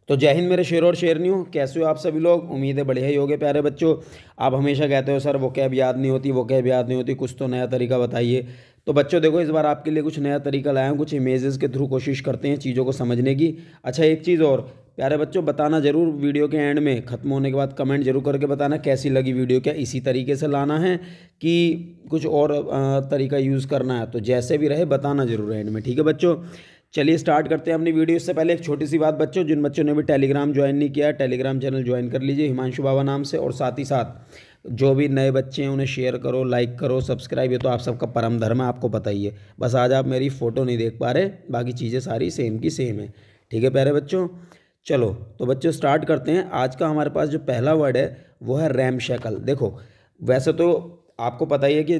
तो जय हिंद मेरे शेर और शेरनियों, कैसे हो आप सभी लोग। उम्मीद है बढ़िया ही होगे प्यारे बच्चों। आप हमेशा कहते हो सर वो कैब याद नहीं होती, वो कैब याद नहीं होती, कुछ तो नया तरीका बताइए। तो बच्चों देखो, इस बार आपके लिए कुछ नया तरीका लाया हूँ, कुछ इमेजेस के थ्रू कोशिश करते हैं चीज़ों को समझने की। अच्छा, एक चीज़ और प्यारे बच्चों, बताना ज़रूर वीडियो के एंड में ख़त्म होने के बाद कमेंट जरूर करके बताना कैसी लगी वीडियो। क्या इसी तरीके से लाना है कि कुछ और तरीका यूज़ करना है, तो जैसे भी रहे बताना जरूर एंड में, ठीक है बच्चों। चलिए स्टार्ट करते हैं अपनी वीडियो। इससे पहले एक छोटी सी बात बच्चों, जिन बच्चों ने भी टेलीग्राम ज्वाइन नहीं किया, टेलीग्राम चैनल ज्वाइन कर लीजिए हिमांशु बाबा नाम से। और साथ ही साथ जो भी नए बच्चे हैं उन्हें शेयर करो, लाइक करो, सब्सक्राइब। ये तो आप सबका परम धर्म है, आपको पता ही है। बस आज आप मेरी फ़ोटो नहीं देख पा रहे, बाकी चीज़ें सारी सेम की सेम है। ठीक है प्यारे बच्चों, चलो तो बच्चों स्टार्ट करते हैं। आज का हमारे पास जो पहला वर्ड है वो है रैम शैकल। देखो, वैसे तो आपको पता ही है कि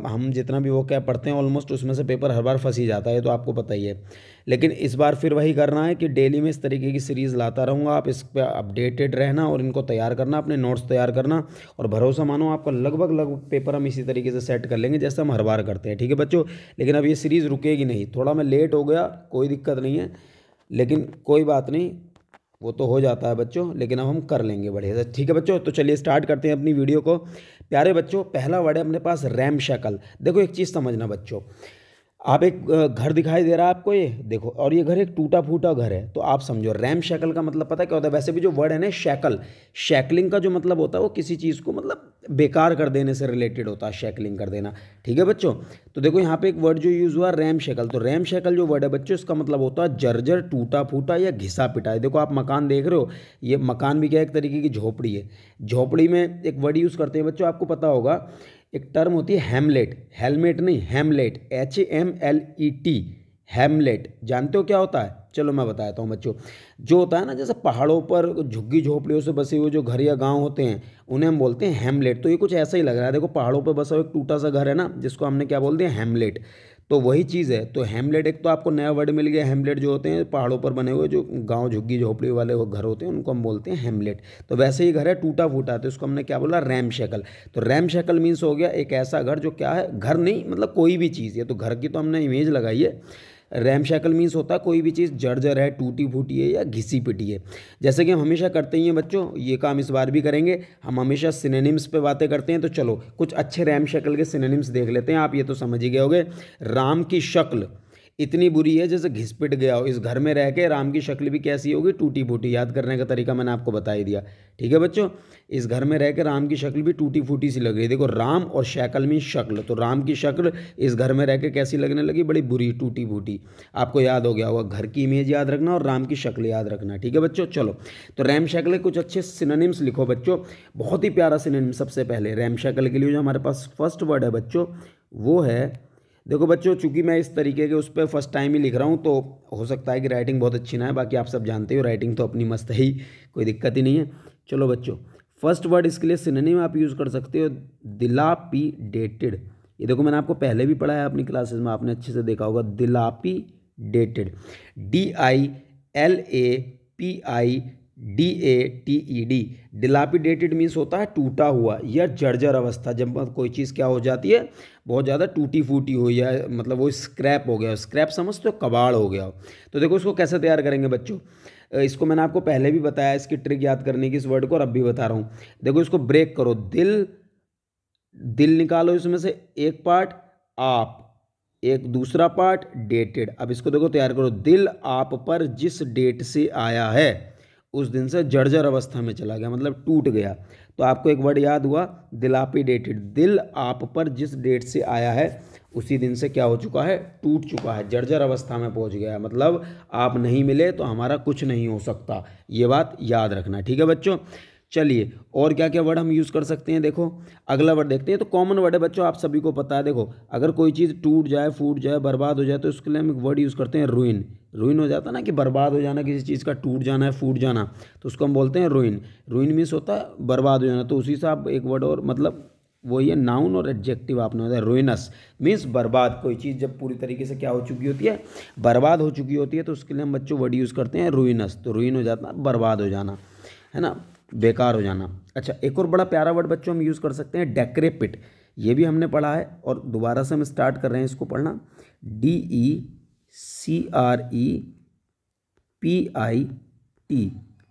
हम जितना भी वो क्या पढ़ते हैं ऑलमोस्ट उसमें से पेपर हर बार फंस ही जाता है, तो आपको पता ही है। लेकिन इस बार फिर वही करना है कि डेली में इस तरीके की सीरीज़ लाता रहूँगा। आप इस पर अपडेटेड रहना और इनको तैयार करना, अपने नोट्स तैयार करना। और भरोसा मानो आपका लगभग पेपर हम इसी तरीके से सेट कर लेंगे जैसे हम हर बार करते हैं, ठीक है बच्चों। लेकिन अब ये सीरीज़ रुकेगी नहीं। थोड़ा मैं लेट हो गया, कोई दिक्कत नहीं है, लेकिन कोई बात नहीं, वो तो हो जाता है बच्चों। लेकिन अब हम कर लेंगे बढ़िया से, ठीक है बच्चों। तो चलिए स्टार्ट करते हैं अपनी वीडियो को। प्यारे बच्चों, पहला वर्ड है अपने पास रैम शैकल। देखो एक चीज़ समझना बच्चों, आप एक घर दिखाई दे रहा है आपको, ये देखो, और ये घर एक टूटा फूटा घर है। तो आप समझो रैम शैकल का मतलब पता है क्या होता है। वैसे भी जो वर्ड है ना शैकल, शैकलिंग का जो मतलब होता है वो किसी चीज़ को मतलब बेकार कर देने से रिलेटेड होता है, शैकलिंग कर देना, ठीक है बच्चों। तो देखो यहाँ पे एक वर्ड जो यूज़ हुआ रैम शैकल, तो रैम शैकल जो वर्ड है बच्चों इसका मतलब होता है जर्जर, टूटा फूटा या घिसा पिटा है। देखो आप मकान देख रहे हो, ये मकान भी क्या एक तरीके की झोपड़ी है। झोपड़ी में एक वर्ड यूज़ करते हैं बच्चों, आपको पता होगा, एक टर्म होती है हेमलेट, हेलमेट नहीं, हेमलेट, HAMLET, हेमलेट। जानते हो क्या होता है? चलो मैं बताता हूँ बच्चों। जो होता है ना, जैसे पहाड़ों पर झुग्गी झोपड़ियों से बसे हुए जो घर या गांव होते हैं उन्हें हम बोलते हैं हेमलेट। तो ये कुछ ऐसा ही लग रहा है। देखो पहाड़ों पर बसा हुआ एक टूटा सा घर है ना, जिसको हमने क्या बोल दिया, हेमलेट। तो वही चीज़ है। तो हेमलेट, एक तो आपको नया वर्ड मिल गया। हेमलेट जो होते हैं पहाड़ों पर बने हुए जो गांव झुग्गी झोपड़ी वाले वो घर होते हैं उनको हम बोलते हैं हेमलेट। तो वैसे ही घर है टूटा फूटा, तो इसको हमने क्या बोला, रैम शैकल। तो रैम शैकल मीन्स हो गया एक ऐसा घर जो क्या है, घर नहीं मतलब कोई भी चीज़, ये तो घर की तो हमने इमेज लगाई है। रैम शैकल मीन्स होता है कोई भी चीज़ जर्जर है, टूटी फूटी है या घिसी पिटी है। जैसे कि हम हमेशा करते ही हैं बच्चों, ये काम इस बार भी करेंगे। हम हमेशा सिनोनिम्स पे बातें करते हैं, तो चलो कुछ अच्छे रैम शैकल के सिनोनिम्स देख लेते हैं। आप ये तो समझ ही गए होगे। राम की शक्ल इतनी बुरी है जैसे घिस पिट गया हो। इस घर में रह के राम की शक्ल भी कैसी होगी, टूटी फूटी। याद करने का तरीका मैंने आपको बता ही दिया, ठीक है बच्चों। इस घर में रह के राम की शक्ल भी टूटी फूटी सी लग रही है। देखो राम और शैकल में शक्ल, तो राम की शक्ल इस घर में रह के कैसी लगने लगी, बड़ी बुरी, टूटी फूटी। आपको याद हो गया होगा, घर की इमेज याद रखना और राम की शक्ल याद रखना, ठीक है बच्चों। चलो तो रैम शैकल के कुछ अच्छे सिनोनिम्स लिखो बच्चों। बहुत ही प्यारा सिनोनिम, सबसे पहले रैम शैकल के लिए जो हमारे पास फर्स्ट वर्ड है बच्चों वो है, देखो बच्चों चूंकि मैं इस तरीके के उस पर फर्स्ट टाइम ही लिख रहा हूँ तो हो सकता है कि राइटिंग बहुत अच्छी ना है। बाकी आप सब जानते हो राइटिंग तो अपनी मस्त है ही, कोई दिक्कत ही नहीं है। चलो बच्चों, फर्स्ट वर्ड इसके लिए सिनोनिम आप यूज़ कर सकते हो दिलापीडेटेड। ये देखो मैंने आपको पहले भी पढ़ाया अपनी क्लासेस में, आपने अच्छे से देखा होगा। दिलापीडेटेड, DILAPIDATED। डिलापिडेटेड मीन्स होता है टूटा हुआ या जर्जर अवस्था। जब कोई चीज़ क्या हो जाती है, बहुत ज़्यादा टूटी फूटी हो या मतलब वो स्क्रैप हो गया। स्क्रैप समझते हो, कबाड़ हो गया हो। तो देखो इसको कैसे तैयार करेंगे बच्चों, इसको मैंने आपको पहले भी बताया, इसकी ट्रिक याद करने की इस वर्ड को, और अब भी बता रहा हूँ। देखो इसको ब्रेक करो, दिल, दिल निकालो इसमें से एक पार्ट, आप एक दूसरा पार्ट, डेटेड। अब इसको देखो तैयार करो, दिल आप पर जिस डेट से आया है उस दिन से जर्जर अवस्था में चला गया, मतलब टूट गया। तो आपको एक वर्ड याद हुआ, दिलापिडेटेड। दिल आप पर जिस डेट से आया है उसी दिन से क्या हो चुका है, टूट चुका है, जर्जर अवस्था में पहुंच गया है। मतलब आप नहीं मिले तो हमारा कुछ नहीं हो सकता, ये बात याद रखना, ठीक है बच्चों। चलिए और क्या क्या वर्ड हम यूज़ कर सकते हैं, देखो अगला वर्ड देखते हैं। तो कॉमन वर्ड है बच्चों, आप सभी को पता है। देखो अगर कोई चीज़ टूट जाए, फूट जाए, बर्बाद हो जाए तो उसके लिए हम एक वर्ड यूज़ करते हैं रुइन। रुइन हो जाता है ना, कि बर्बाद हो जाना, किसी चीज़ का टूट जाना है, फूट जाना, तो उसको हम बोलते हैं रुइन। रुइन मीन्स होता है बर्बाद हो जाना। तो उसी से आप एक वर्ड और, मतलब वही है, नाउन और एडजेक्टिव आपने होता है। रुइनस मीन्स बर्बाद। कोई चीज़ जब पूरी तरीके से क्या हो चुकी होती है, बर्बाद हो चुकी होती है, तो उसके लिए हम बच्चों वर्ड यूज़ करते हैं रुइनस। तो रुइन हो जाता है बर्बाद हो जाना, है ना, बेकार हो जाना। अच्छा, एक और बड़ा प्यारा वर्ड बच्चों हम यूज़ कर सकते हैं, डेक्रेपिट। ये भी हमने पढ़ा है और दोबारा से हम स्टार्ट कर रहे हैं इसको पढ़ना। DECREPIT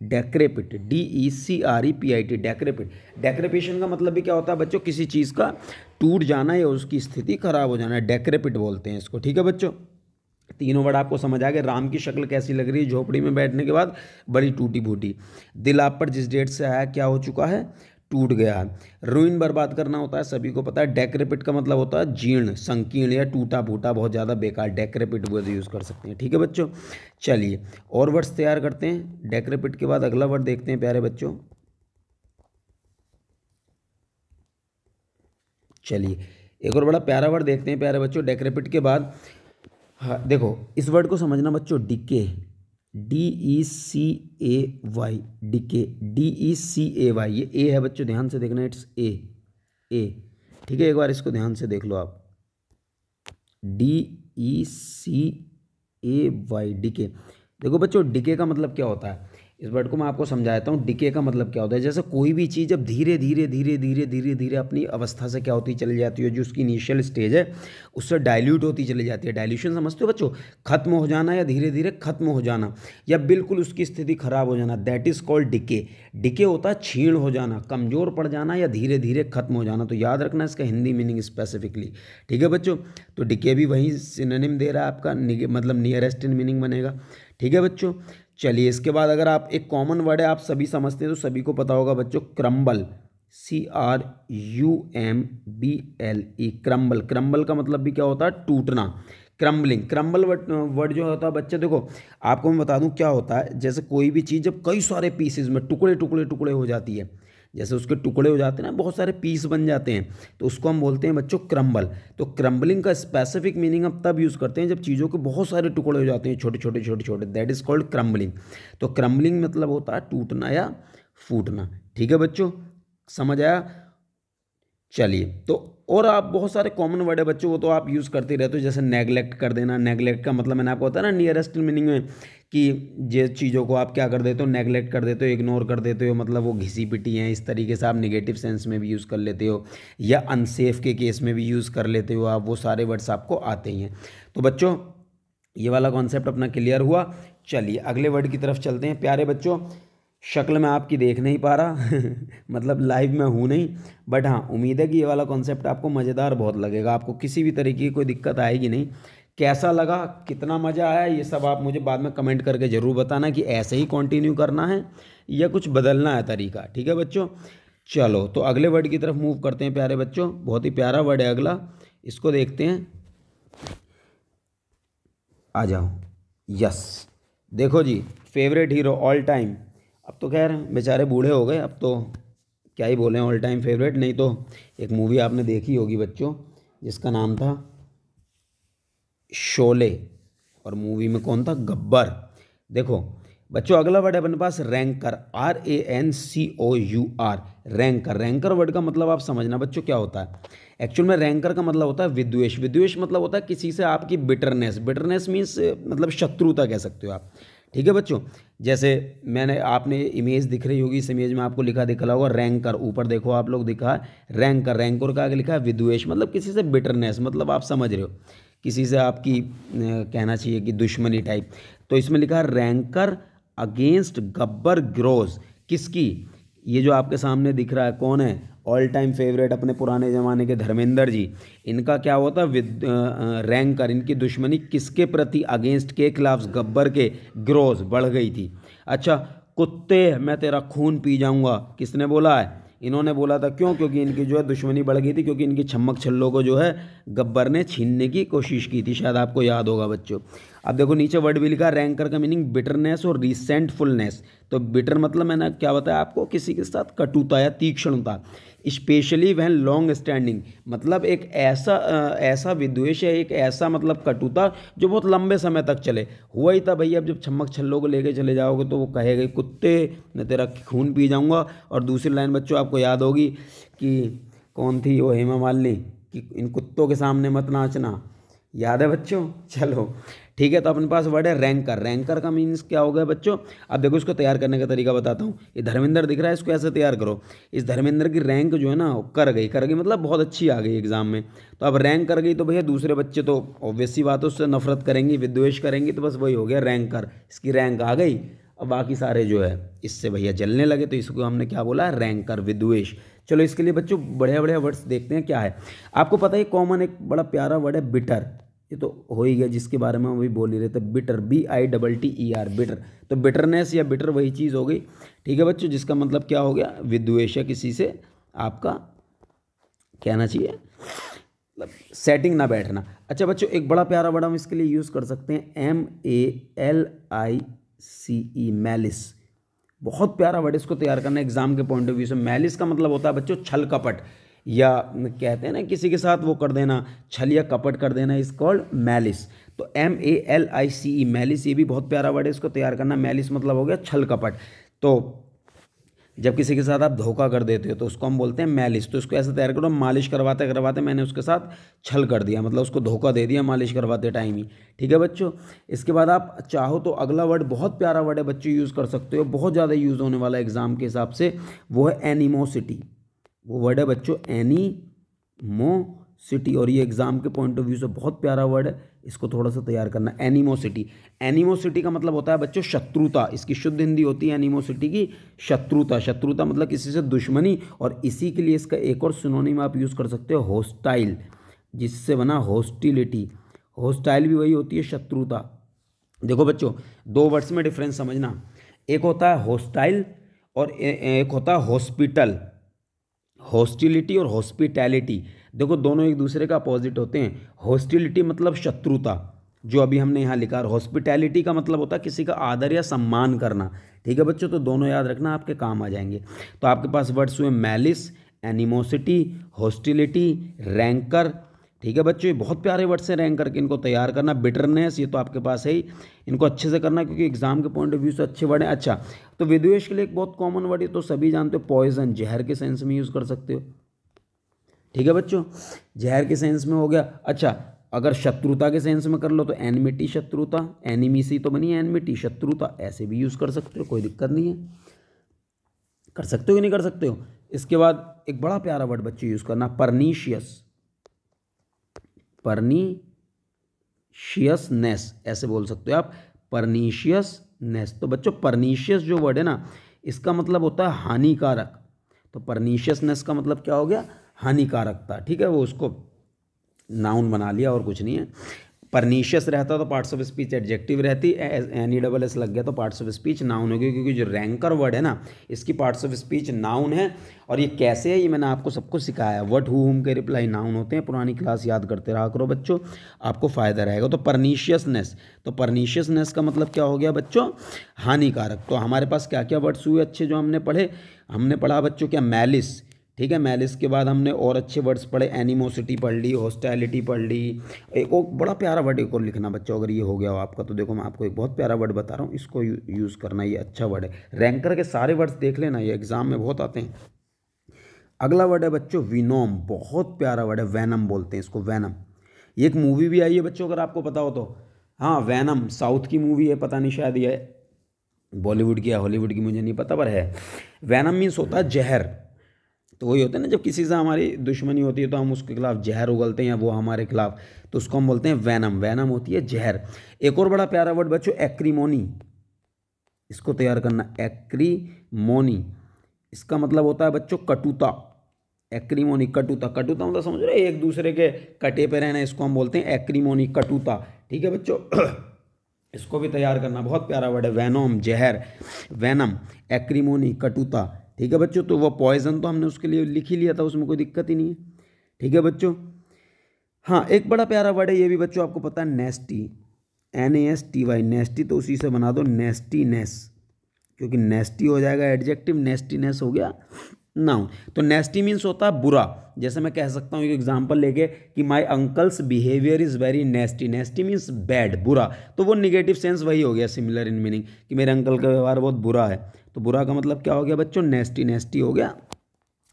डेक्रेपिट, DECREPIT, डेक्रेपिट। डेक्रेपेशन का मतलब भी क्या होता है बच्चों, किसी चीज़ का टूट जाना या उसकी स्थिति खराब हो जाना, डेक्रेपिट बोलते हैं इसको। ठीक है बच्चों, तीनों वर्ड आपको समझ आ गए। राम की शक्ल कैसी लग रही है झोपड़ी में बैठने के बाद, बड़ी टूटी फूटी। दिल आप पर जिस डेट से आया क्या हो चुका है, टूट गया है। रूइन बर्बाद करना होता है, सभी को पता है। डेक्रेपिट का मतलब होता है जीर्ण, संकीर्ण या टूटा फूटा, बहुत ज़्यादा बेकार, डेक्रेपिट वर्ड यूज़ कर सकते हैं। ठीक है बच्चों, चलिए और वर्ड्स तैयार करते हैं। डेक्रेपिट के बाद अगला वर्ड देखते हैं प्यारे बच्चों। चलिए एक और बड़ा प्यारा वर्ड देखते हैं प्यारे बच्चों डेक्रेपिट के बाद। हाँ देखो, इस वर्ड को समझना बच्चों, डिके, DECAY, डिके, DECAY, ये ए है बच्चों, ध्यान से देखना, इट्स ए, ए। ठीक है, एक बार इसको ध्यान से देख लो आप, DECAY, डिके। देखो बच्चों, डिके का मतलब क्या होता है, इस वर्ड को मैं आपको समझाता हूँ। डिके का मतलब क्या होता है, जैसे कोई भी चीज़ जब धीरे धीरे धीरे धीरे धीरे धीरे अपनी अवस्था से क्या होती चली जाती है, जो उसकी इनिशियल स्टेज है उससे डाइल्यूट होती चली जाती है। डाइल्यूशन समझते हो बच्चों, खत्म हो जाना या धीरे धीरे खत्म हो जाना या बिल्कुल उसकी स्थिति खराब हो जाना, that is called decay. Decay होता है क्षीण हो जाना, कमज़ोर पड़ जाना या धीरे धीरे खत्म हो जाना। तो याद रखना इसका हिंदी मीनिंग स्पेसिफिकली। ठीक है बच्चों, तो डिके भी वही सिनोनिम दे रहा है आपका, मतलब नियरेस्ट इन मीनिंग बनेगा। ठीक है बच्चों, चलिए इसके बाद अगर आप एक कॉमन वर्ड है आप सभी समझते हैं तो सभी को पता होगा बच्चों, क्रम्बल, CRUMBLE, क्रम्बल। क्रम्बल का मतलब भी क्या होता है, टूटना। क्रम्बलिंग, क्रम्बल वर्ड जो होता है बच्चे, देखो आपको मैं बता दूं क्या होता है, जैसे कोई भी चीज़ जब कई सारे पीसेज में टुकड़े टुकड़े टुकड़े हो जाती है, जैसे उसके टुकड़े हो जाते हैं ना, बहुत सारे पीस बन जाते हैं, तो उसको हम बोलते हैं बच्चों क्रम्बल। तो क्रम्बलिंग का स्पेसिफिक मीनिंग हम तब यूज़ करते हैं जब चीज़ों के बहुत सारे टुकड़े हो जाते हैं, छोटे छोटे छोटे छोटे, दैट इज़ कॉल्ड क्रम्बलिंग। तो क्रम्बलिंग मतलब होता है टूटना या फूटना। ठीक है बच्चों, समझ आया। चलिए तो और आप बहुत सारे कॉमन वर्ड है बच्चों, वो तो आप यूज़ करते रहते हो, जैसे नेगलेक्ट कर देना। नेगलेक्ट का मतलब मैंने आपको बताया ना नियरेस्ट मीनिंग में, कि ये चीज़ों को आप क्या कर देते हो, नेगलेक्ट कर देते हो, इग्नोर कर देते हो, मतलब वो घिसी पिटी हैं, इस तरीके से आप नेगेटिव सेंस में भी यूज़ कर लेते हो, या अनसेफ के केस में भी यूज़ कर लेते हो आप, वो सारे वर्ड्स आपको आते ही हैं। तो बच्चों ये वाला कॉन्सेप्ट अपना क्लियर हुआ। चलिए अगले वर्ड की तरफ चलते हैं प्यारे बच्चों। शक्ल मैं आपकी देख नहीं पा रहा मतलब लाइव में हूँ नहीं, बट हाँ उम्मीद है कि ये वाला कॉन्सेप्ट आपको मज़ेदार बहुत लगेगा, आपको किसी भी तरीके की कोई दिक्कत आएगी नहीं। कैसा लगा, कितना मज़ा आया, ये सब आप मुझे बाद में कमेंट करके ज़रूर बताना कि ऐसे ही कंटिन्यू करना है या कुछ बदलना है तरीका। ठीक है बच्चों, चलो तो अगले वर्ड की तरफ मूव करते हैं प्यारे बच्चों। बहुत ही प्यारा वर्ड है अगला, इसको देखते हैं। आ जाओ, यस, देखो जी, फेवरेट हीरो ऑल टाइम। अब तो खैर बेचारे बूढ़े हो गए, अब तो क्या ही बोलें, ऑल टाइम फेवरेट। नहीं तो एक मूवी आपने देखी होगी बच्चों जिसका नाम था शोले, और मूवी में कौन था, गब्बर। देखो बच्चों अगला वर्ड है अपने पास rancour, RANCOUR, rancour. Rancour word का मतलब आप समझना बच्चों क्या होता है। एक्चुअल में रैंकर का मतलब होता है विद्वेष। विद्वेष मतलब होता है किसी से आपकी बिटरनेस। बिटरनेस मीन्स मतलब शत्रुता कह सकते हो आप। ठीक है बच्चों, जैसे मैंने, आपने इमेज दिख रही होगी, इस इमेज में आपको लिखा दिखला होगा रैंकर, ऊपर देखो आप लोग, दिखा है रैंकर। रैंकर का आगे लिखा है विद्वेष, मतलब किसी से बिटरनेस, मतलब आप समझ रहे हो, किसी से आपकी कहना चाहिए कि दुश्मनी टाइप। तो इसमें लिखा है रैंकर अगेंस्ट गब्बर ग्रोज। किसकी, ये जो आपके सामने दिख रहा है कौन है, ऑल टाइम फेवरेट अपने पुराने ज़माने के धर्मेंद्र जी। इनका क्या होता है, रैंकर, इनकी दुश्मनी किसके प्रति, अगेंस्ट के खिलाफ, गब्बर के, ग्रोज बढ़ गई थी। अच्छा, कुत्ते मैं तेरा खून पी जाऊंगा, किसने बोला है, इन्होंने बोला था। क्यों, क्योंकि इनकी जो है दुश्मनी बढ़ गई थी, क्योंकि इनकी छम्मक छल्लों को जो है गब्बर ने छीनने की कोशिश की थी, शायद आपको याद होगा बच्चों। अब देखो नीचे वर्ड भी लिखा, रैंकर का मीनिंग बिटरनेस और रिसेंटफुलनेस। तो बिटर मतलब मैंने क्या बताया आपको, किसी के साथ कटुता या तीक्ष्णता। स्पेशली वह लॉन्ग स्टैंडिंग, मतलब एक ऐसा विद्वेष है, एक ऐसा मतलब कटुता जो बहुत लंबे समय तक चले। हुआ ही था भैया, अब जब छम्मक छल्लों को लेके चले जाओगे तो वो कहेगा कुत्ते मैं तेरा खून पी जाऊंगा। और दूसरी लाइन बच्चों आपको याद होगी कि कौन थी वो, हेमा मालिनी, कि इन कुत्तों के सामने मत नाचना, याद है बच्चों। चलो ठीक है, तो अपने पास वर्ड है रैंकर। रैंकर का मीन्स क्या हो गया बच्चों, अब देखो इसको तैयार करने का तरीका बताता हूँ। ये धर्मेंद्र दिख रहा है, इसको ऐसे तैयार करो। इस धर्मेंद्र की रैंक जो है ना कर गई मतलब बहुत अच्छी आ गई एग्जाम में। तो अब रैंक कर गई तो भैया दूसरे बच्चे तो ऑब्वियस सी बात है उससे नफरत करेंगे, विद्वेष करेंगे, तो बस वही हो गया रैंकर, इसकी रैंक आ गई, अब बाकी सारे जो है इससे भैया जलने लगे, तो इसको हमने क्या बोला, रैंकर, विद्वेष। चलो इसके लिए बच्चों बढ़िया बढ़िया वर्ड्स देखते हैं क्या है। आपको पता है कॉमन एक बड़ा प्यारा वर्ड है बिटर, ये तो हो ही गया जिसके बारे में हम अभी बोल ही रहे थे, बिटर, BITTER, बिटर। तो बिटरनेस या बिटर वही चीज़ हो गई, ठीक है बच्चों, जिसका मतलब क्या हो गया, विद्वेष है किसी से, आपका कहना चाहिए मतलब सेटिंग ना बैठना। अच्छा बच्चों एक बड़ा प्यारा वर्ड हम इसके लिए यूज़ कर सकते हैं, MALICE, मैलिस। बहुत प्यारा वर्ड, इसको तैयार करना एग्जाम के पॉइंट ऑफ व्यू से। मैलिस का मतलब होता है बच्चों छल कपट, या कहते हैं ना किसी के साथ वो कर देना, छल या कपट कर देना, इज कॉल्ड मैलिस। तो MALICE, मैलिस, ये भी बहुत प्यारा वर्ड है, इसको तैयार करना। मैलिस मतलब हो गया छल कपट। तो जब किसी के साथ आप धोखा कर देते हो तो उसको हम बोलते हैं मैलिस। तो इसको ऐसे तैयार करो, मालिश करवाते करवाते मैंने उसके साथ छल कर दिया, मतलब उसको धोखा दे दिया मालिश करवाते टाइम ही, ठीक है बच्चों। इसके बाद आप चाहो तो अगला वर्ड बहुत प्यारा वर्ड है बच्चों, यूज़ कर सकते हो, बहुत ज़्यादा यूज़ होने वाला एग्जाम के हिसाब से, वो है एनिमोसिटी। वो वर्ड है बच्चों एनीमोसिटी, और ये एग्जाम के पॉइंट ऑफ व्यू से बहुत प्यारा वर्ड है, इसको थोड़ा सा तैयार करना। एनिमोसिटी, एनिमोसिटी का मतलब होता है बच्चों शत्रुता, इसकी शुद्ध हिंदी होती है एनिमोसिटी की शत्रुता। शत्रुता मतलब किसी से दुश्मनी, और इसी के लिए इसका एक और सिनोनिम आप यूज़ कर सकते हो, होस्टाइल, जिससे बना होस्टिलिटी। होस्टाइल भी वही होती है शत्रुता। देखो बच्चों दो वर्ड्स में डिफरेंस समझना, एक होता है होस्टाइल और एक होता है हॉस्पिटल। हॉस्टिलिटी और हॉस्पिटैलिटी, देखो दोनों एक दूसरे का अपोजिट होते हैं। हॉस्टिलिटी मतलब शत्रुता, जो अभी हमने यहाँ लिखा, और हॉस्पिटैलिटी का मतलब होता है किसी का आदर या सम्मान करना, ठीक है बच्चों। तो दोनों याद रखना, आपके काम आ जाएंगे। तो आपके पास वर्ड्स हुए मैलिस, एनिमोसिटी, हॉस्टिलिटी, रैंकर, ठीक है बच्चों। ये बहुत प्यारे वर्ड्स हैं, रैंक करके इनको तैयार करना। बिटरनेस, ये तो आपके पास है ही, इनको अच्छे से करना क्योंकि एग्जाम के पॉइंट ऑफ व्यू से अच्छे वर्ड हैं। अच्छा तो विद्वेष के लिए एक बहुत कॉमन वर्ड है, तो सभी जानते हो, पॉइजन, जहर के सेंस में यूज़ कर सकते हो, ठीक है बच्चों, जहर के सेंस में हो गया। अच्छा अगर शत्रुता के सेंस में कर लो तो एनमिटी, शत्रुता, एनिमीसी तो बनी है एनमिटी, शत्रुता, ऐसे भी यूज़ कर सकते हो, कोई दिक्कत नहीं है, कर सकते हो कि नहीं कर सकते हो। इसके बाद एक बड़ा प्यारा वर्ड बच्चे यूज़ करना, परनीशियस, परनीशियसनेस, ऐसे बोल सकते हो आप, परनीशियसनेस। तो बच्चों परनीशियस जो वर्ड है ना, इसका मतलब होता है हानिकारक। तो परनीशियसनेस का मतलब क्या हो गया, हानिकारकता, ठीक है, वो उसको नाउन बना लिया और कुछ नहीं है। परनीशियस रहता तो पार्ट्स ऑफ स्पीच एडजेक्टिव रहती, NESS लग गया तो पार्ट्स ऑफ स्पीच नाउन हो गई, क्योंकि जो रैंकर वर्ड है ना इसकी पार्ट्स ऑफ स्पीच नाउन है। और ये कैसे है ये मैंने आपको सबको सिखाया है। व्हाट, हु, हुम के रिप्लाई नाउन होते हैं, पुरानी क्लास याद करते रहा करो बच्चों, आपको फ़ायदा रहेगा। तो परनीशियसनेस, तो परनीशियसनेस का मतलब क्या हो गया बच्चों, हानिकारक। तो हमारे पास क्या क्या वर्ड्स हुए अच्छे जो हमने पढ़े, हमने पढ़ा बच्चों क्या, मैलिस, ठीक है, मैलिस के बाद हमने और अच्छे वर्ड्स पढ़े, एनिमोसिटी पढ़ ली, हॉस्टैलिटी पढ़ ली। एक और बड़ा प्यारा वर्ड एक और लिखना बच्चों, अगर ये हो गया हो आपका तो देखो मैं आपको एक बहुत प्यारा वर्ड बता रहा हूँ, इसको यूज़ करना, ये अच्छा वर्ड है। रैंकर के सारे वर्ड्स देख लेना, ये एग्जाम में बहुत आते हैं। अगला वर्ड है बच्चों विनोम, बहुत प्यारा वर्ड है, वैनम बोलते हैं इसको, वैनम। ये एक मूवी भी आई है बच्चों, अगर आपको पता हो तो, हाँ वैनम साउथ की मूवी है, पता नहीं शायद ये बॉलीवुड की या हॉलीवुड की मुझे नहीं पता, पर है। वैनम मीन्स होता है जहर। तो वही होता है ना, जब किसी से हमारी दुश्मनी होती है तो हम उसके खिलाफ जहर उगलते हैं, या वो हमारे खिलाफ, तो उसको हम बोलते हैं वैनम। वैनम होती है जहर। एक और बड़ा प्यारा वर्ड बच्चों एक्रीमोनी, इसको तैयार करना, एक्रीमोनी, इसका मतलब होता है बच्चों कटुता। एक्रीमोनी, कटुता, कटुता मतलब समझ रहे एक दूसरे के कटे पे रहना, इसको हम बोलते हैं एक्रीमोनी, कटुता, ठीक है बच्चों। इसको भी तैयार करना, बहुत प्यारा वर्ड है, वैनोम जहर, वैनम, एक्रीमोनी, कटुता, ठीक है बच्चों। तो वो पॉइजन तो हमने उसके लिए लिख ही लिया था, उसमें कोई दिक्कत ही नहीं है, ठीक है बच्चों। हाँ एक बड़ा प्यारा वर्ड है ये भी बच्चों, आपको पता है, नेस्टी, NASTY, नेस्टी, तो उसी से बना दो नेस्टीनेस, क्योंकि नेस्टी हो जाएगा एडजेक्टिव, नेस्टीनेस हो गया नाउन। तो नेस्टी मीन्स होता है बुरा, जैसे मैं कह सकता हूँ एक एग्जांपल लेके कि my uncle's behaviour is very nasty, nasty means bad, बुरा, तो वो निगेटिव सेंस वही हो गया, सिमिलर इन मीनिंग, कि मेरे अंकल का व्यवहार बहुत बुरा है। तो बुरा का मतलब क्या हो गया बच्चों, नेस्टी, नेस्टी हो गया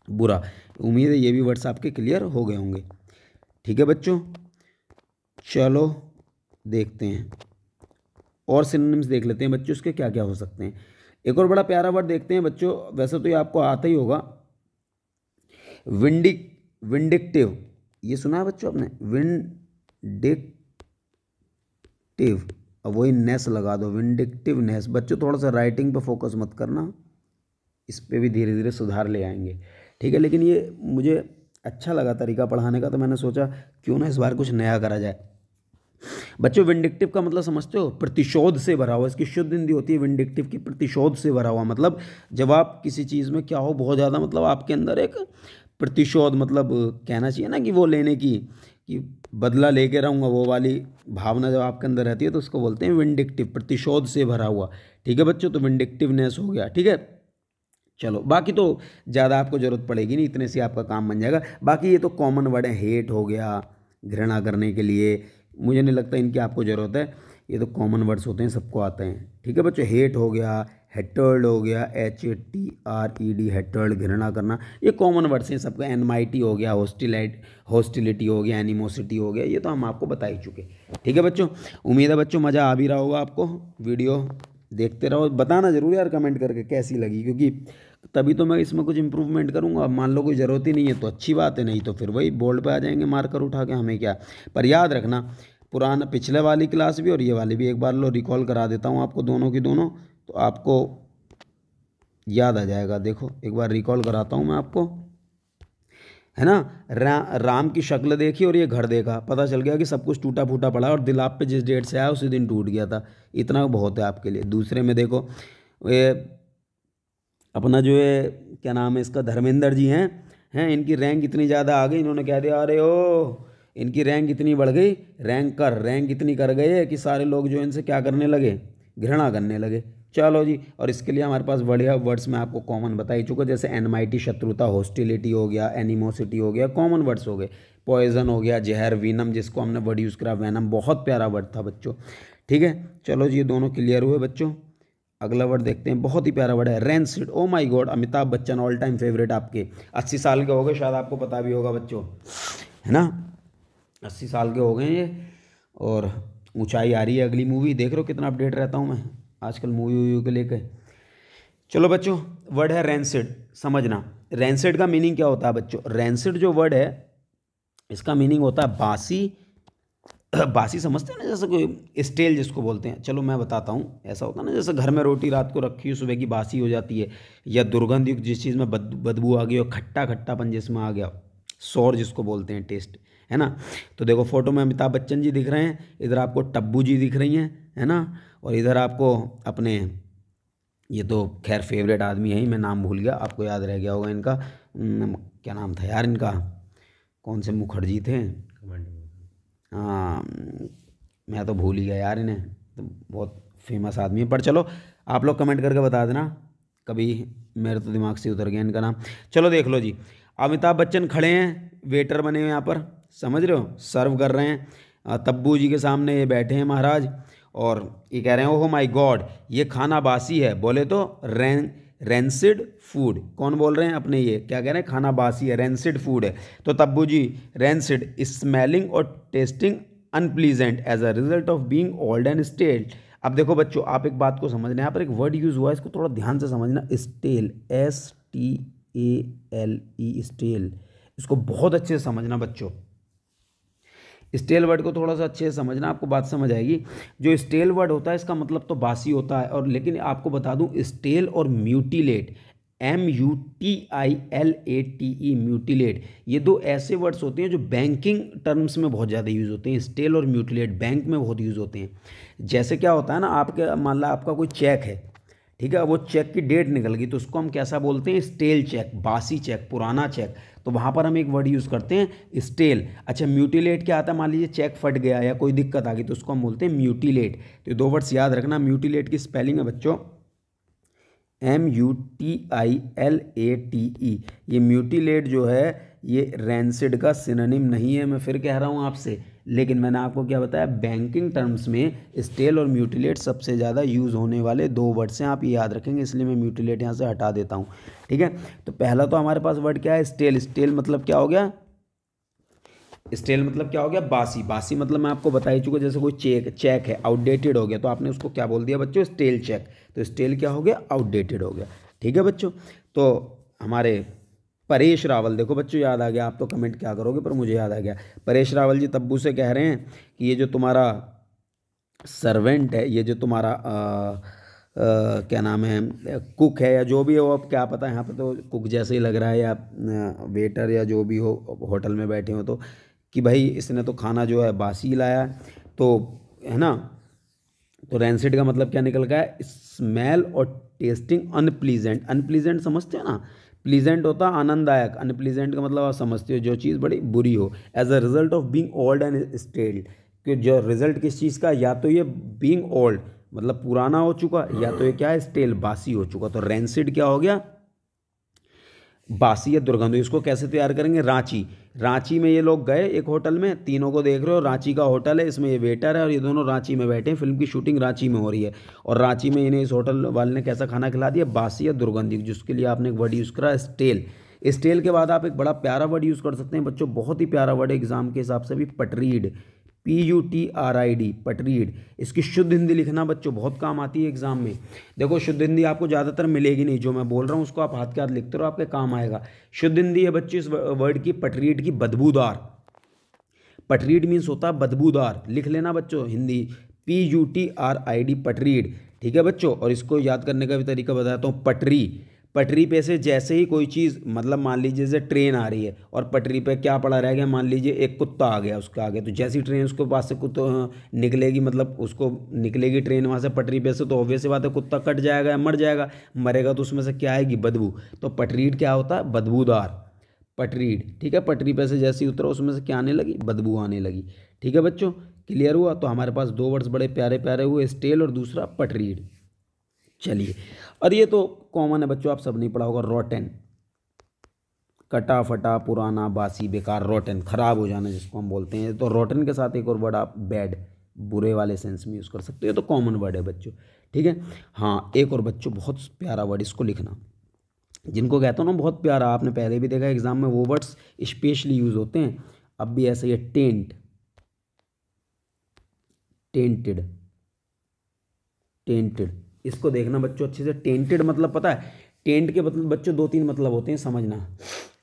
बुरा। उम्मीद है ये भी वर्ड्स आपके क्लियर हो गए होंगे, ठीक है बच्चों। चलो देखते हैं और सिनोनिम्स देख लेते हैं बच्चों, इसके क्या क्या हो सकते हैं। एक और बड़ा प्यारा वर्ड देखते हैं बच्चों, वैसे तो ये आपको आता ही होगा, विंडिक्टिव, ये सुना है बच्चों आपने, विंडिक्टिव। अब वही नेस लगा दो, विंडिक्टिवनेस। बच्चों थोड़ा सा राइटिंग पे फोकस मत करना, इस पे भी धीरे धीरे सुधार ले आएंगे, ठीक है। लेकिन ये मुझे अच्छा लगा तरीका पढ़ाने का, तो मैंने सोचा क्यों ना इस बार कुछ नया करा जाए। बच्चों विंडिक्टिव का मतलब समझते हो? प्रतिशोध से भरा हुआ। इसकी शुद्ध हिंदी होती है विंडिक्टिव की, प्रतिशोध से भरा हुआ। मतलब जब आप किसी चीज़ में क्या हो बहुत ज़्यादा, मतलब आपके अंदर एक प्रतिशोध, मतलब कहना चाहिए ना कि वो लेने की, कि बदला लेके रहूँगा, वो वाली भावना जब आपके अंदर रहती है तो उसको बोलते हैं विंडिक्टिव, प्रतिशोध से भरा हुआ, ठीक है बच्चों। तो विंडिक्टिवनेस हो गया, ठीक है। चलो बाकी तो ज़्यादा आपको ज़रूरत पड़ेगी नहीं, इतने से आपका काम बन जाएगा। बाकी ये तो कॉमन वर्ड है, हेट हो गया घृणा करने के लिए, मुझे नहीं लगता इनकी आपको ज़रूरत है, ये तो कॉमन वर्ड्स होते हैं, सबको आते हैं, ठीक है बच्चों। हेट हो गया, हेटर्ड हो गया, HATRED, हेटर्ड घृणा करना, ये कॉमन वर्ड्स हैं सबका। एनमाइटी हो गया, हॉस्टिलिटी हो गया, एनिमोसिटी हो गया, ये तो हम आपको बता ही चुके, ठीक है बच्चों। उम्मीद है बच्चों मज़ा आ भी रहा होगा आपको, वीडियो देखते रहो, बताना ज़रूर यार कमेंट करके कैसी लगी, क्योंकि तभी तो मैं इसमें कुछ इंप्रूवमेंट करूँगा। अब मान लो कोई ज़रूरत ही नहीं है तो अच्छी बात है, नहीं तो फिर वही बोर्ड पे आ जाएंगे मार्कर उठा के, हमें क्या। पर याद रखना पुराना पिछले वाली क्लास भी और ये वाली भी एक बार लो रिकॉल करा देता हूँ आपको, दोनों की दोनों, तो आपको याद आ जाएगा। देखो एक बार रिकॉल कराता हूँ मैं आपको, है ना। राम की शक्ल देखी और ये घर देखा, पता चल गया कि सब कुछ टूटा फूटा पड़ा और दिल आप पे जिस डेट से आया उसी दिन टूट गया था। इतना बहुत है आपके लिए। दूसरे में देखो, ये अपना जो है क्या नाम है इसका, धर्मेंद्र जी हैं इनकी रैंक इतनी ज़्यादा आ गई, इन्होंने कह दिया अरे ओ इनकी रैंक इतनी बढ़ गई, रैंक इतनी कर गए कि सारे लोग जो इनसे क्या करने लगे, घृणा करने लगे। चलो जी, और इसके लिए हमारे पास बढ़िया वर्ड्स मैं आपको कॉमन बता ही चुका, जैसे एनमाइटी शत्रुता, हॉस्टिलिटी हो गया, एनिमोसिटी हो गया, कॉमन वर्ड्स हो गए। पॉइजन हो गया, जहर, विनम जिसको हमने वर्ड यूज़ करा, वैनम बहुत प्यारा वर्ड था बच्चों, ठीक है। चलो जी ये दोनों क्लियर हुए बच्चों। अगला वर्ड देखते हैं, बहुत ही प्यारा वर्ड है, rancid. Oh my God, Amitabh Bachchan all time favourite आपके, 80 साल के हो गए, शायद आपको पता भी होगा बच्चों, है ना। 80 साल के हो गए ये, और ऊंचाई आ रही है। अगली मूवी देख रहे हो कितना अपडेट रहता हूँ मैं आजकल मूवी वूवी को लेकर। चलो बच्चों वर्ड है रैंसिड, समझना रैंसिड का मीनिंग क्या होता है बच्चों। रैंसिड जो वर्ड है इसका मीनिंग होता है बासी। बासी समझते हैं ना, जैसे कोई स्टेल जिसको बोलते हैं। चलो मैं बताता हूँ, ऐसा होता है ना जैसे घर में रोटी रात को रखी हो सुबह की बासी हो जाती है, या दुर्गंध युक्त जिस चीज़ में बदबू आ गई हो, खट्टा खट्टापन जिसमें आ गया, सौर जिसको बोलते हैं, टेस्ट, है ना। तो देखो फोटो में अमिताभ बच्चन जी दिख रहे हैं, इधर आपको टब्बू जी दिख रही हैं, है ना, और इधर आपको अपने, ये तो खैर फेवरेट आदमी है ही, मैं नाम भूल गया, आपको याद रह गया होगा इनका, क्या नाम था यार इनका, कौन से मुखर्जी थे, हाँ मैं तो भूल ही गया यार इन्हें, तो बहुत फेमस आदमी है। पर चलो आप लोग कमेंट करके बता देना, कभी मेरे तो दिमाग से उतर गया इनका नाम। चलो देख लो जी, अमिताभ बच्चन खड़े हैं, वेटर बने हुए यहाँ पर, समझ रहे हो, सर्व कर रहे हैं। तब्बू जी के सामने ये बैठे हैं महाराज, और ये कह रहे हैं ओह माय गॉड ये खाना बासी है, बोले तो रेंसिड फूड। कौन बोल रहे हैं अपने, ये क्या कह रहे हैं, खाना बासी है, रेंसिड फूड है। तो तब्बू जी, रेंसिड स्मेलिंग और tasting unpleasant as a result of being old and stale. अब देखो बच्चों आप एक बात को समझना, यहाँ पर एक वर्ड यूज़ हुआ है, इसको थोड़ा ध्यान से समझना, स्टेल, STALE, स्टेल, इसको बहुत अच्छे से समझना बच्चों। स्टेल वर्ड को थोड़ा सा अच्छे से समझना, आपको बात समझ आएगी। जो स्टेल वर्ड होता है इसका मतलब तो बासी होता है, और लेकिन आपको बता दूं स्टेल और म्यूटिलेट, MUTILATE, म्यूटिलेट, ये दो ऐसे वर्ड्स होते हैं जो बैंकिंग टर्म्स में बहुत ज़्यादा यूज़ होते हैं। स्टेल और म्यूटिलेट बैंक में बहुत यूज़ होते हैं। जैसे क्या होता है ना, आपके मान ला आपका कोई चेक है, ठीक है, वो चेक की डेट निकल गई तो उसको हम कैसा बोलते हैं, स्टेल चेक, बासी चेक, पुराना चेक। तो वहाँ पर हम एक वर्ड यूज़ करते हैं स्टेल। अच्छा म्यूटिलेट क्या आता है, मान लीजिए चेक फट गया या कोई दिक्कत आ गई तो उसको हम बोलते हैं म्यूटिलेट। तो ये दो वर्ड्स याद रखना। म्यूटिलेट की स्पेलिंग है बच्चों MUTILATE। ये म्यूटिलेट जो है ये रैंसिड का सिनोनिम नहीं है, मैं फिर कह रहा हूँ आपसे। लेकिन मैंने आपको क्या बताया, बैंकिंग टर्म्स में स्टेल और म्यूटिलेट सबसे ज़्यादा यूज़ होने वाले दो वर्ड्स हैं, आप ये याद रखेंगे, इसलिए मैं म्यूटिलेट यहाँ से हटा देता हूँ, ठीक है। तो पहला तो हमारे पास वर्ड क्या है, स्टेल। स्टेल मतलब क्या हो गया, स्टेल मतलब क्या हो गया, बासी। बासी मतलब मैं आपको बता ही चुका, जैसे कोई चेक है आउटडेटेड हो गया तो आपने उसको क्या बोल दिया बच्चों, स्टेल चेक। तो स्टेल क्या हो गया, आउटडेटेड हो गया, ठीक है बच्चों। तो हमारे परेश रावल, देखो बच्चों याद आ गया, आप तो कमेंट क्या करोगे पर मुझे याद आ गया। परेश रावल जी तब्बू से कह रहे हैं कि ये जो तुम्हारा सर्वेंट है, ये जो तुम्हारा क्या नाम है, कुक है या जो भी हो, अब क्या पता, यहाँ पे तो कुक जैसे ही लग रहा है, या वेटर या जो भी हो होटल में बैठे हो तो, कि भाई इसने तो खाना जो है बासी लाया है, तो है ना। तो रैंसिड का मतलब क्या निकल गया है, स्मेल और टेस्टिंग अनप्लीजेंट। अनप्लीजेंट समझते हो ना, प्लीजेंट होता है आनंददायक, अनप्लीजेंट का मतलब आप समझते हो जो चीज़ बड़ी बुरी हो। As a result of being old and staled, कि जो रिजल्ट किस चीज़ का, या तो ये बीइंग ओल्ड मतलब पुराना हो चुका, या तो ये क्या है, स्टेल बासी हो चुका। तो रैंसिड क्या हो गया, बासी या दुर्गंध। इसको कैसे तैयार करेंगे, रांची, रांची में ये लोग गए एक होटल में, तीनों को देख रहे हो, रांची का होटल है, इसमें ये वेटर है और ये दोनों रांची में बैठे हैं, फिल्म की शूटिंग रांची में हो रही है, और रांची में इन्हें इस होटल वाले ने कैसा खाना खिला दिया, बासी या दुर्गंधित, जिसके लिए आपने एक वर्ड यूज़ करा स्टेल। स्टेल के बाद आप एक बड़ा प्यारा वर्ड यूज़ कर सकते हैं बच्चों, बहुत ही प्यारा वर्ड है एग्जाम के हिसाब से भी, पटरीड, PUTRID, पटरीड। इसकी शुद्ध हिंदी लिखना बच्चों बहुत काम आती है एग्जाम में। देखो शुद्ध हिंदी आपको ज़्यादातर मिलेगी नहीं, जो मैं बोल रहा हूँ उसको आप हाथ के हाथ लिखते रहो, आपके काम आएगा। शुद्ध हिंदी है बच्चों इस वर्ड की, पटरीड की, बदबूदार। पटरीड मीन्स होता है बदबूदार, लिख लेना बच्चों हिंदी, PUTRID, पटरीड। ठीक है बच्चों, और इसको याद करने का भी तरीका बताता हूँ, पटरी, पटरी पे से जैसे ही कोई चीज़, मतलब मान लीजिए जैसे ट्रेन आ रही है और पटरी पे क्या पड़ा रह गया, मान लीजिए एक कुत्ता आ गया उसके आगे, तो जैसी ट्रेन उसके पास से कुत्ता निकलेगी, मतलब उसको निकलेगी ट्रेन वहाँ से पटरी पे से, तो ऑब्वियस सी बात है कुत्ता कट जाएगा या मर जाएगा, मरेगा तो उसमें से क्या आएगी, बदबू। तो पटरीड क्या होता है, बदबूदार, पटरीड। ठीक है, पटरी पे से जैसे ही उतरा उसमें से क्या आने लगी, बदबू आने लगी। ठीक है बच्चों, क्लियर हुआ। तो हमारे पास दो वर्ड्स बड़े प्यारे प्यारे हुए, स्टेल और दूसरा पटरीड। चलिए, और ये तो कॉमन है बच्चों, आप सब नहीं पढ़ा होगा, रोटेन, कटा फटा पुराना बासी बेकार, रोटेन खराब हो जाना जिसको हम बोलते हैं। तो रोटेन के साथ एक और वर्ड आप बैड, बुरे वाले सेंस में यूज़ कर सकते हो, ये तो कॉमन वर्ड है बच्चों। ठीक है, हाँ एक और बच्चों बहुत प्यारा वर्ड, इसको लिखना, जिनको कहता हूँ ना बहुत प्यारा, आपने पहले भी देखा एग्जाम में वो वर्ड्स स्पेशली यूज होते हैं, अब भी ऐसे ही है, टेंट, टेंटेड, टेंटेड। इसको देखना बच्चों अच्छे से, टेंटेड मतलब पता है, टेंट के मतलब बच्चों दो तीन मतलब होते हैं, समझना।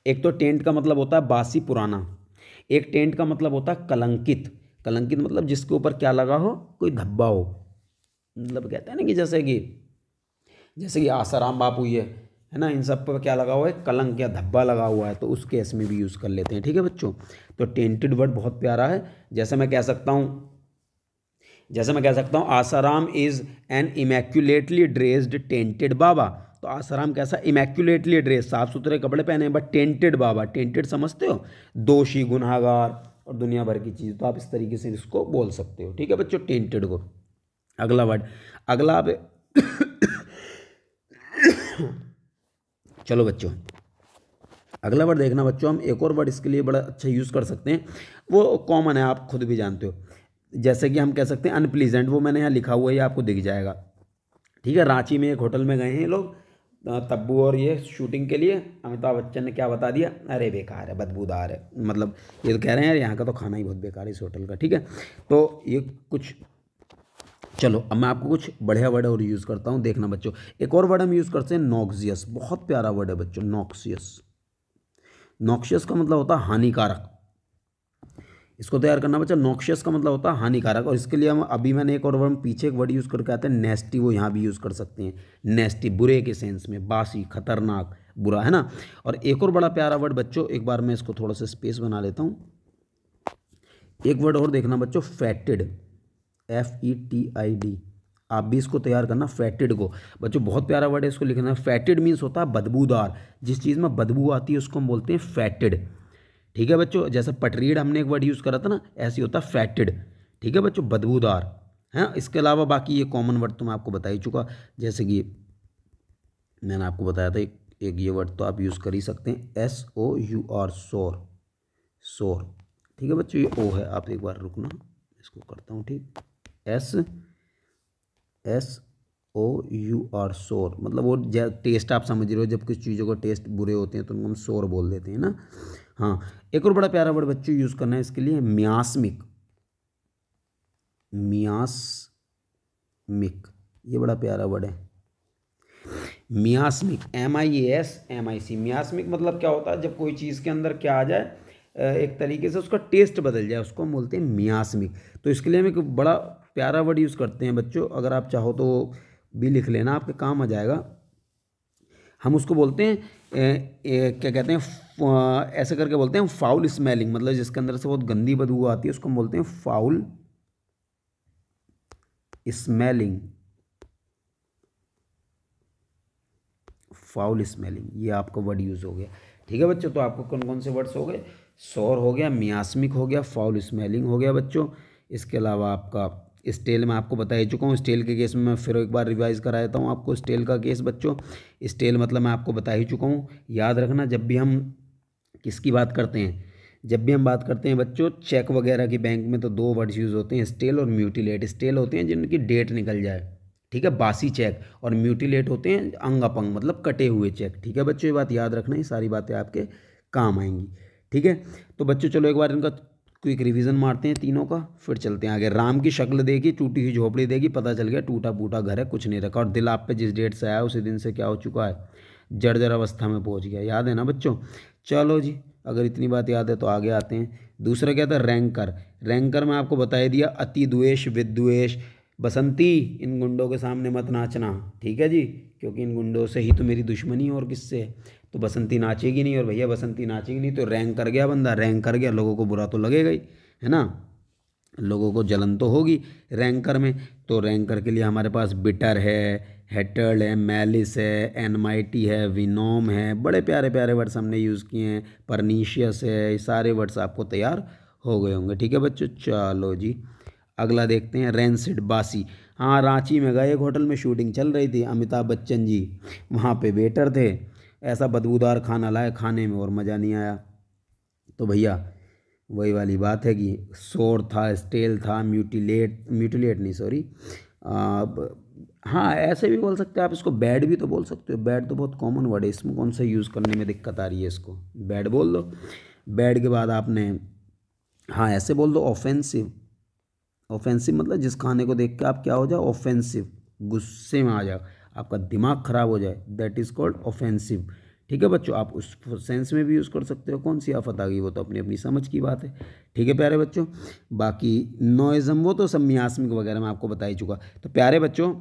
एक तो टेंट का मतलब होता है बासी पुराना, एक टेंट का मतलब होता है कलंकित। कलंकित मतलब जिसके ऊपर क्या लगा हो, कोई धब्बा हो, मतलब कहते हैं ना कि जैसे कि आसाराम बापू ये है ना, इन सब पर क्या लगा हुआ है, कलंक या धब्बा लगा हुआ है, तो उस केस में भी यूज़ कर लेते हैं। ठीक है बच्चों, तो टेंटेड वर्ड बहुत प्यारा है। जैसे मैं कह सकता हूँ Asaram is an immaculately dressed tainted baba. तो आसाराम कैसा, इमैक्यूलेटली ड्रेस, साफ सुथरे कपड़े पहने, बट टेंटेड बाबा, टेंटेड समझते हो, दोषी, गुनहगार और दुनिया भर की चीज़, तो आप इस तरीके से इसको बोल सकते हो। ठीक है बच्चों, टेंटेड को। अगला वर्ड, अगला आप चलो बच्चों, अगला वर्ड देखना बच्चों, हम एक और वर्ड इसके लिए बड़ा अच्छा यूज़ कर सकते हैं, वो कॉमन है, आप खुद भी जानते हो। जैसे कि हम कह सकते हैं अनप्लीजेंट, वो मैंने यहाँ लिखा हुआ है, ये आपको दिख जाएगा। ठीक है, रांची में एक होटल में गए हैं ये लोग, तब्बू और ये शूटिंग के लिए, अमिताभ बच्चन ने क्या बता दिया, अरे बेकार है, बदबूदार है, मतलब ये तो कह रहे हैं यार यहाँ का तो खाना ही बहुत बेकार है इस होटल का। ठीक है, तो ये कुछ, चलो अब मैं आपको कुछ बढ़िया वर्ड और यूज़ करता हूँ, देखना बच्चों। एक और वर्ड हम यूज़ करते हैं नॉक्सियस, बहुत प्यारा वर्ड है बच्चों, नॉक्सियस। नॉक्शियस का मतलब होता है हानिकारक, इसको तैयार करना बच्चा, नॉक्शियस का मतलब होता है हानिकारक, और इसके लिए हम अभी मैंने एक और वर्ड पीछे एक वर्ड यूज़ करके आते हैं नेस्टी, वो यहाँ भी यूज़ कर सकते हैं, नेस्टी बुरे के सेंस में, बासी, खतरनाक, बुरा, है ना। और एक और बड़ा प्यारा वर्ड बच्चों, एक बार मैं इसको थोड़ा सा स्पेस बना लेता हूँ, एक वर्ड और देखना बच्चों, फैटेड, FETID, आप भी इसको तैयार करना, फैटेड को बच्चों, बहुत प्यारा वर्ड है, इसको लिखना है। फैटेड मीन्स होता है बदबूदार, जिस चीज़ में बदबू आती है उसको हम बोलते हैं फैटेड। ठीक है बच्चों, जैसे पटरीड हमने एक वर्ड यूज़ करा था ना, ऐसे होता है फैटेड। ठीक है बच्चों, बदबूदार है। इसके अलावा बाकी ये कॉमन वर्ड तो मैं आपको बता ही चुका, जैसे कि मैंने आपको बताया था, एक ये वर्ड तो आप यूज़ कर ही सकते हैं, SOUR, शोर, शोर। ठीक है बच्चों, ये ओ है, आप एक बार रुकना, इसको करता हूँ ठीक, SOUR, शोर, मतलब वो टेस्ट आप समझ रहे हो, जब कुछ चीज़ों का टेस्ट बुरे होते हैं तो उनको हम शोर बोल देते हैं ना। हाँ, एक और बड़ा प्यारा वर्ड बच्चों यूज़ करना है इसके लिए, मियास्मिक, मियास्मिक, ये बड़ा प्यारा वर्ड है, मियास्मिक, MIASMIC। मियास्मिक मतलब क्या होता है, जब कोई चीज़ के अंदर क्या आ जाए, एक तरीके से उसका टेस्ट बदल जाए, उसको हम बोलते हैं मियास्मिक। तो इसके लिए हम एक बड़ा प्यारा वर्ड यूज़ करते हैं बच्चों, अगर आप चाहो तो भी लिख लेना, आपके काम आ जाएगा। हम उसको बोलते हैं क्या कहते हैं, ऐसे करके बोलते हैं फाउल स्मेलिंग, मतलब जिसके अंदर से बहुत गंदी बदबू आती है उसको हम बोलते हैं फाउल स्मेलिंग। फाउल स्मेलिंग, ये आपका वर्ड यूज़ हो गया। ठीक है बच्चों, तो आपको कौन कौन से वर्ड्स हो गए, शोर हो गया, मियास्मिक हो गया, फाउल स्मेलिंग हो गया बच्चों। इसके अलावा आपका स्टेल मैं आपको बता ही चुका हूँ। स्टेल के केस में मैं फिर एक बार रिवाइज करा देता हूँ आपको स्टेल का केस बच्चों। स्टेल मतलब मैं आपको बता ही चुका हूँ, याद रखना। जब भी हम किसकी बात करते हैं, जब भी हम बात करते हैं बच्चों चेक वगैरह की बैंक में, तो दो वर्ड्स यूज़ होते हैं, स्टेल और म्यूटिलेट। स्टेल होते हैं जिनकी डेट निकल जाए, ठीक है, बासी चेक, और म्यूटिलेट होते हैं अंग अपंग मतलब कटे हुए चेक। ठीक है बच्चों, ये बात याद रखना, ये सारी बातें आपके काम आएंगी। ठीक है, तो बच्चों चलो एक बार इनका क्विक रिवीजन मारते हैं तीनों का, फिर चलते हैं आगे। राम की शक्ल देखी, टूटी हुई झोपड़ी देखी, पता चल गया टूटा फूटा घर है, कुछ नहीं रखा। और दिल आप पे जिस डेट से आया उसी दिन से क्या हो चुका है, जर्जर अवस्था में पहुंच गया। याद है ना बच्चों? चलो जी, अगर इतनी बात याद है तो आगे आते हैं। दूसरा क्या था, रैंकर। रैंकर में आपको बता दिया, अति द्वेष, विद्वेष। बसंती, इन गुंडों के सामने मत नाचना, ठीक है जी, क्योंकि इन गुंडों से ही तो मेरी दुश्मनी है, और किससे? तो बसंती नाचेगी नहीं, और भैया बसंती नाचेगी नहीं तो रैंक कर गया बंदा। रैंक कर गया, लोगों को बुरा तो लगेगा ही, है ना, लोगों को जलन तो होगी रैंकर में। तो रैंकर के लिए हमारे पास बिटर है, हेटर्ड है, मैलिस है, एनमाइटी है, विनोम है, बड़े प्यारे प्यारे वर्ड्स हमने यूज़ किए हैं। परनीशियस है, ये सारे वर्ड्स आपको तैयार हो गए होंगे। ठीक है बच्चों, चलो जी अगला देखते हैं। रेंसिड, बासी। हाँ, रांची में गए, एक होटल में शूटिंग चल रही थी, अमिताभ बच्चन जी वहाँ पे वेटर थे, ऐसा बदबूदार खाना लाए, खाने में और मज़ा नहीं आया। तो भैया वही वाली बात है कि शोर था, स्टेल था, म्यूटिलेट, म्यूटिलेट नहीं सॉरी, हाँ ऐसे भी बोल सकते हैं आप इसको, बैड भी तो बोल सकते हो। बैड तो बहुत कॉमन वर्ड है, इसमें कौन सा यूज़ करने में दिक्कत आ रही है, इसको बैड बोल दो। बैड के बाद आपने हाँ ऐसे बोल दो, ऑफेंसिव। ऑफेंसिव मतलब जिस खाने को देख के आप क्या हो जाओ, ऑफेंसिव, गुस्से में आ जाओ, आपका दिमाग खराब हो जाए, दैट इज़ कॉल्ड ऑफेंसिव। ठीक है बच्चों, आप उस सेंस में भी यूज़ कर सकते हो। कौन सी आफत आ गई वो तो अपनी अपनी समझ की बात है। ठीक है प्यारे बच्चों, बाकी नॉइज़म वो तो सब मियास्मिक वगैरह मैं आपको बता ही चुका। तो प्यारे बच्चों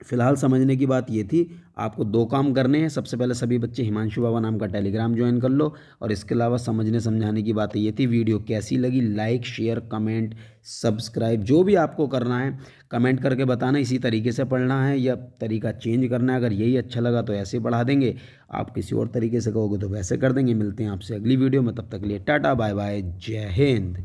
फिलहाल समझने की बात ये थी, आपको दो काम करने हैं। सबसे पहले सभी बच्चे हिमांशु बाबा नाम का टेलीग्राम ज्वाइन कर लो, और इसके अलावा समझने समझाने की बात ये थी। वीडियो कैसी लगी, लाइक शेयर कमेंट सब्सक्राइब जो भी आपको करना है कमेंट करके बताना। इसी तरीके से पढ़ना है या तरीका चेंज करना है, अगर यही अच्छा लगा तो ऐसे पढ़ा देंगे, आप किसी और तरीके से कहोगे तो वैसे कर देंगे। मिलते हैं आपसे अगली वीडियो में, तब तक के लिए टाटा बाय बाय, जय हिंद।